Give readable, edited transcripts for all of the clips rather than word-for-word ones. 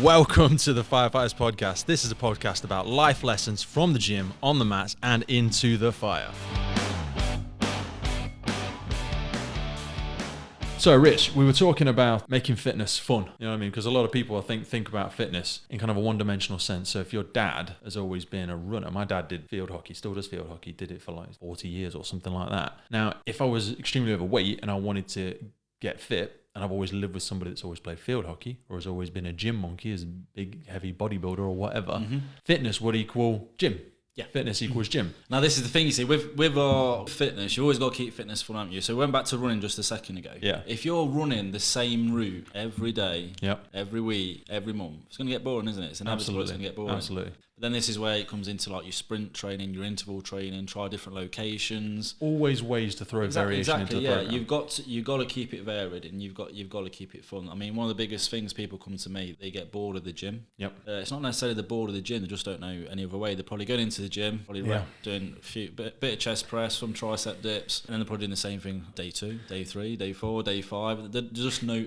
Welcome to the Firefighters Podcast. This is a podcast about life lessons from the gym, on the mats, and into the fire. So, Rich, we were talking about making fitness fun. You know what I mean? Because a lot of people, I think about fitness in kind of a one-dimensional sense. So if your dad has always been a runner, my dad did field hockey, still does field hockey, did it for like 40 years or something like that. Now, if I was extremely overweight and I wanted to get fit, and I've always lived with somebody that's always played field hockey or has always been a gym monkey, as a big, heavy bodybuilder or whatever, fitness would equal gym. Yeah. Fitness equals gym. Now, this is the thing, you see, with our fitness, you've always got to keep fitness fun, haven't you? So we went back to running just a second ago. Yeah. If you're running the same route every day, Yep. every week, every month, it's going to get boring, isn't it? It's inevitable. It's going to get boring. Absolutely. But then this is where it comes into like your sprint training, your interval training, try different locations. Always ways to throw variation into the program. You've got to keep it varied, and you've got to keep it fun. I mean, one of the biggest things people come to me, they get bored of the gym. Yep. It's not necessarily the bored of the gym; they just don't know any other way. They're probably going into the gym, probably doing a bit of chest press, some tricep dips, and then they're probably doing the same thing day 2, day 3, day 4, day 5. There's just no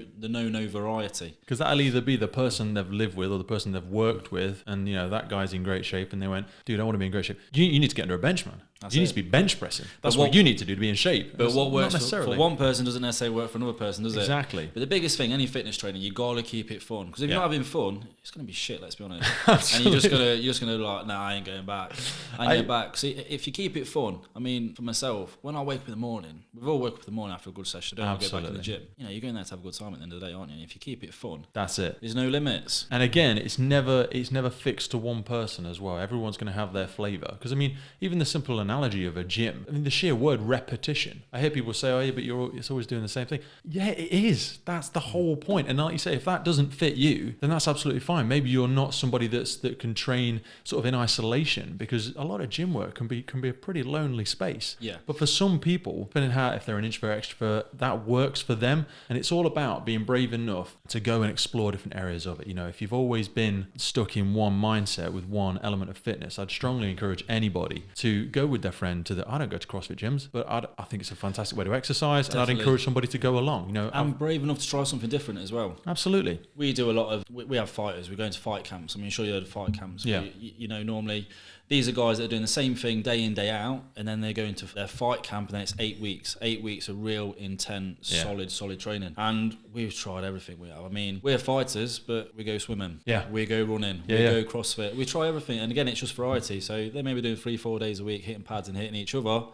variety. Because that'll either be the person they've lived with or the person they've worked with, and you know that guy's in great shape, and they went, "Dude, I want to be in great shape." You need to get under a bench, man. You need to be bench pressing. That's what you need to do to be in shape. But what works for one person doesn't necessarily work for another person, does it? Exactly. But the biggest thing, any fitness training, you gotta keep it fun. Because if you're not having fun, it's gonna be shit. Let's be honest. Absolutely. And you're just gonna like, nah, I ain't going back. See, if you keep it fun, I mean, for myself, when I wake up in the morning, we've all woke up in the morning after a good session. Don't go back in the gym. You know, you're going there to have a good time at the end of the day, aren't you? And if you keep it fun, that's it. There's no limits. And again, it's never fixed to one person as well. Everyone's going to have their flavour. Because I mean, even the simple analogy of a gym. I mean, the sheer word repetition. I hear people say, "Oh yeah, but it's always doing the same thing." Yeah, it is. That's the whole point. And like you say, if that doesn't fit you, then that's absolutely fine. Maybe you're not somebody that can train sort of in isolation, because a lot of gym work can be a pretty lonely space. Yeah. But for some people, depending how if they're an introvert, extrovert, that works for them. And it's all about being brave enough to go and explore different areas of it. You know, if you've always been stuck in one mindset with one element of fitness, I'd strongly encourage anybody to go with their friend to I don't go to CrossFit gyms, but I think it's a fantastic way to exercise. Definitely. And I'd encourage somebody to go along. You know, I'm brave enough to try something different as well. Absolutely. We do a lot of, we have fighters, we go into fight camps. I mean, I'm sure you heard of fight camps. Yeah. You know, normally these are guys that are doing the same thing day in, day out, and then they go into their fight camp, and then it's 8 weeks. 8 weeks of real, intense, solid training. And we've tried everything we have. I mean, we're fighters, but we go swimming. Yeah. We go running. We go CrossFit. We try everything. And again, it's just variety. So they may be doing 3-4 days a week, hitting pads and hitting each other,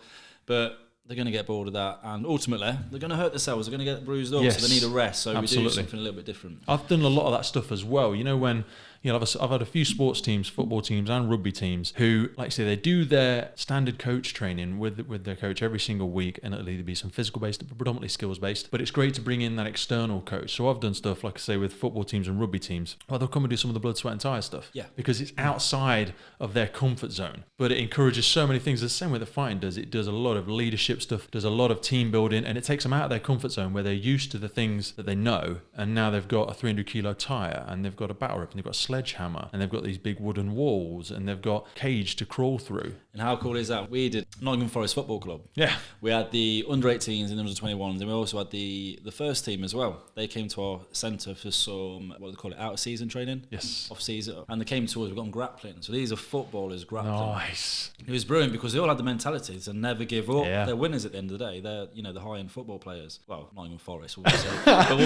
but they're going to get bored of that, and ultimately they're going to hurt themselves. They're going to get bruised up, so they need a rest. So we do something a little bit different. I've done a lot of that stuff as well. You know, when I've had a few sports teams, football teams and rugby teams who, like I say, they do their standard coach training with their coach every single week, and it'll either be some physical based, but predominantly skills based. But it's great to bring in that external coach. So I've done stuff, like I say, with football teams and rugby teams. Well, they'll come and do some of the blood, sweat and tire stuff. Yeah. Because it's outside of their comfort zone. But it encourages so many things. The same way the fighting does. It does a lot of leadership stuff, does a lot of team building, and it takes them out of their comfort zone where they're used to the things that they know. And now they've got a 300 kilo tire, and they've got a battle rope, and they've got a sledgehammer, and they've got these big wooden walls, and they've got cage to crawl through. And how cool is that? We did Nottingham Forest Football Club. Yeah. We had the under 18s and the under 21s, and we also had the first team as well. They came to our centre for some, what do they call it, out of season training? Yes. Off season. And they came to us, we got them grappling. So these are footballers grappling. Nice. It was brilliant because they all had the mentality to never give up. Yeah. They're winners at the end of the day. They're, the high-end football players. Well, Nottingham Forest, we'll say. But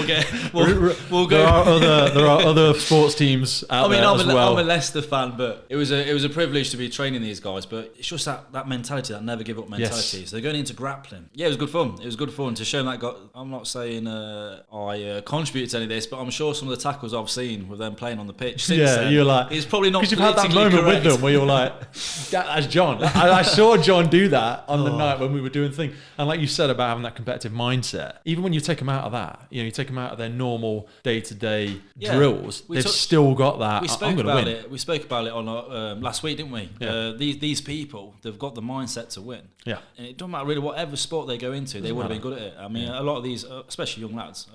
we'll go. There are other sports teams out there as well. I'm a Leicester fan, but it was a privilege to be training these guys. But it's just that mentality, that never give up mentality. Yes. So they're going into grappling. Yeah, it was good fun. It was good fun to show them that. I'm not saying I contributed to any of this, but I'm sure some of the tackles I've seen with them playing on the pitch since then, you're like, it's probably not because you've had that moment correct. with them where you're like, that's John. I saw John do that on the night when we were doing things, and like you said about having that competitive mindset. Even when you take them out of that, you take them out of their normal day-to-day drills, they've still got that. We spoke I'm gonna about win. it. We spoke about it on last week, didn't we? Yeah. These people, they've got the mindset to win. Yeah. And it doesn't matter really whatever sport they go into, they would have been good at it. I mean, a lot of these, especially young lads,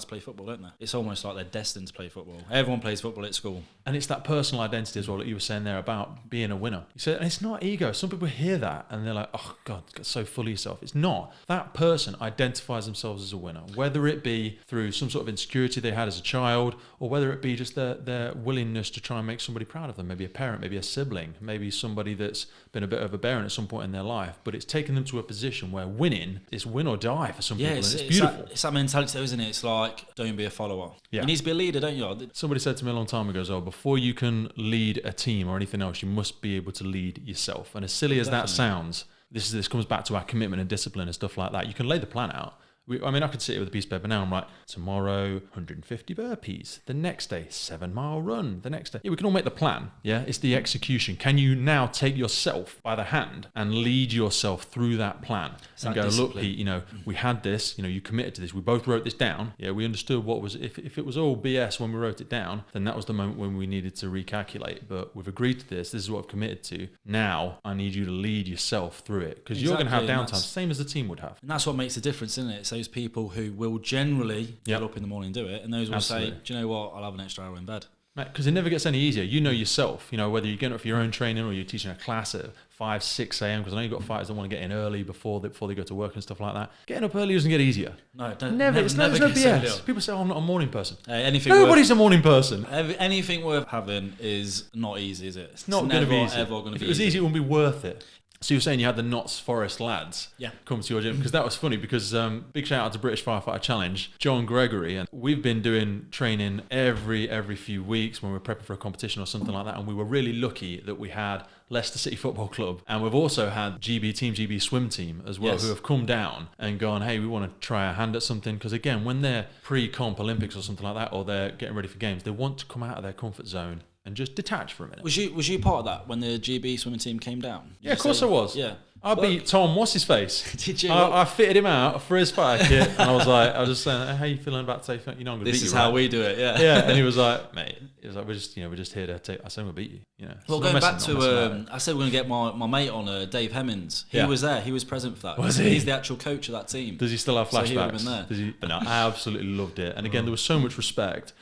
play football, don't they? It's almost like they're destined to play football. Everyone plays football at school. And it's that personal identity as well that you were saying there about being a winner. You said, and it's not ego. Some people hear that and they're like, oh God, get so full of yourself. It's not. That person identifies themselves as a winner, whether it be through some sort of insecurity they had as a child, or whether it be just their willingness to try and make somebody proud of them, maybe a parent, maybe a sibling, maybe somebody that's been a bit overbearing at some point in their life, but it's taken them to a position where winning is win or die for some people, and it's beautiful. It's that mentality though, isn't it? It's like, don't be a follower. Yeah. You need to be a leader, don't you? Somebody said to me a long time ago, before you can lead a team or anything else, you must be able to lead yourself. And as silly as that sounds, this comes back to our commitment and discipline and stuff like that. You can lay the plan out. I could sit here with a piece of paper now. I'm like, tomorrow, 150 burpees. The next day, 7-mile run. The next day. Yeah, we can all make the plan. Yeah, it's the execution. Can you now take yourself by the hand and lead yourself through that plan and go, look, Pete, we had this, you committed to this. We both wrote this down. Yeah, we understood what was, if it was all BS when we wrote it down, then that was the moment when we needed to recalculate. But we've agreed to this. This is what I've committed to. Now I need you to lead yourself through it, because you're going to have downtime, same as the team would have. And that's what makes the difference, isn't it? So those people who will generally get up in the morning and do it, and those will say, do you know what, I'll have an extra hour in bed. Because it never gets any easier. You know yourself, whether you're getting up for your own training or you're teaching a class at 5, 6 a.m, because I know you've got fighters that want to get in early before they go to work and stuff like that. Getting up early doesn't get easier. No, never. It's no BS. People say, I'm not a morning person. Nobody's a morning person. Anything worth having is not easy, is it? It's not going to be easy. Ever going to be if it was easy, it wouldn't be worth it. So you were saying you had the Notts Forest lads come to your gym, because that was funny, because big shout out to British Firefighter Challenge, John Gregory, and we've been doing training every few weeks when we're prepping for a competition or something like that, and we were really lucky that we had Leicester City Football Club, and we've also had GB swim team as well, who have come down and gone, hey, we want to try our hand at something, because again, when they're pre-comp Olympics or something like that, or they're getting ready for games, they want to come out of their comfort zone and just detach for a minute. Was you part of that when the GB swimming team came down? Yeah, of course I was. Yeah. I beat Tom, what's his face? Did you? I fitted him out for his fighter kit, and I was just saying, how you feeling about taking? I'm going to beat you. This is how we do it. Yeah. Yeah, and he was like, mate, we're just here to take. I said, we'll beat you. Well, going back to, I said we're going to get my mate on, Dave Hemmings. He was there. He was present for that. Was he? He's the actual coach of that team. Does he still have flashbacks? So he would have been there. Does he? But no, I absolutely loved it. And again, there was so much respect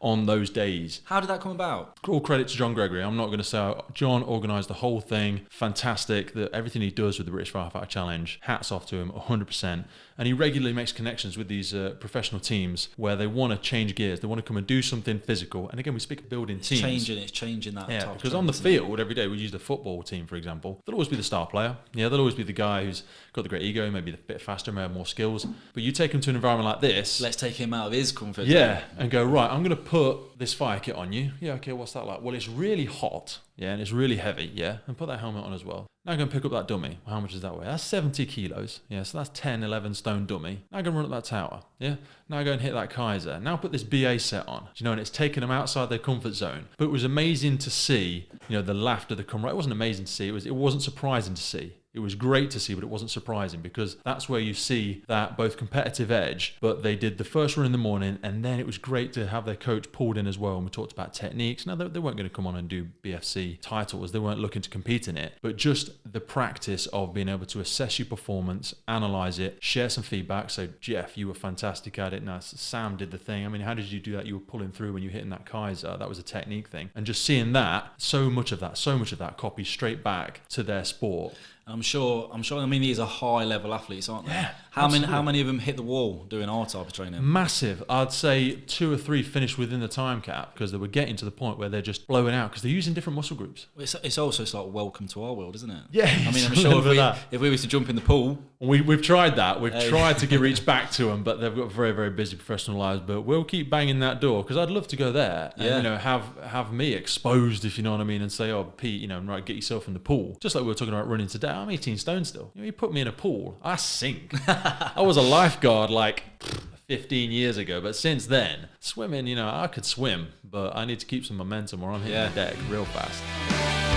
on those days. How did that come about? All credit to John Gregory. I'm not going to say John organised the whole thing. Fantastic. Everything he does with the British Firefighter Challenge, hats off to him 100%. And he regularly makes connections with these professional teams where they want to change gears. They want to come and do something physical. And again, we speak of building teams. It's changing that. Yeah, because on the field every day, we use the football team, for example. There'll always be the star player. Yeah, there'll always be the guy who's got the great ego, maybe a bit faster, may have more skills. But you take him to an environment like this. Let's take him out of his comfort. Yeah, and go, right, I'm going to put this fire kit on you. Yeah, okay, what's that like? Well, it's really hot. Yeah, and it's really heavy. Yeah, and put that helmet on as well. Now I'm going to pick up that dummy. Well, how much does that weigh? That's 70 kilos. Yeah, so that's 10, 11 stone dummy. Now I'm going to run up that tower. Yeah, now I go and hit that Kaiser. Now put this BA set on. And it's taken them outside their comfort zone. But it was amazing to see, the laughter, the camaraderie. It wasn't amazing to see. It wasn't surprising to see. It was great to see, but it wasn't surprising, because that's where you see that both competitive edge, but they did the first run in the morning, and then it was great to have their coach pulled in as well. And we talked about techniques. Now, they weren't going to come on and do BFC titles. They weren't looking to compete in it, but just the practice of being able to assess your performance, analyze it, share some feedback. So, Jeff, you were fantastic at it. Now, Sam did the thing. I mean, how did you do that? You were pulling through when you were hitting that Kaiser. That was a technique thing. And just seeing that, so much of that copies straight back to their sport. I'm sure. I mean, these are high-level athletes, aren't they? Yeah. How many of them hit the wall doing our type of training? Massive. I'd say 2 or 3 finished within the time cap, because they were getting to the point where they're just blowing out because they're using different muscle groups. It's also like welcome to our world, isn't it? Yeah. I mean, I'm sure if we were to jump in the pool, we've tried that. We've tried to reach back to them, but they've got very, very busy professional lives. But we'll keep banging that door, because I'd love to go there and have me exposed, if you know what I mean, and say, oh, Pete, right, get yourself in the pool. Just like we were talking about running today. I'm 18 stone still. You put me in a pool, I sink. I was a lifeguard like 15 years ago, but since then, swimming, I could swim, but I need to keep some momentum or I'm hitting the deck real fast.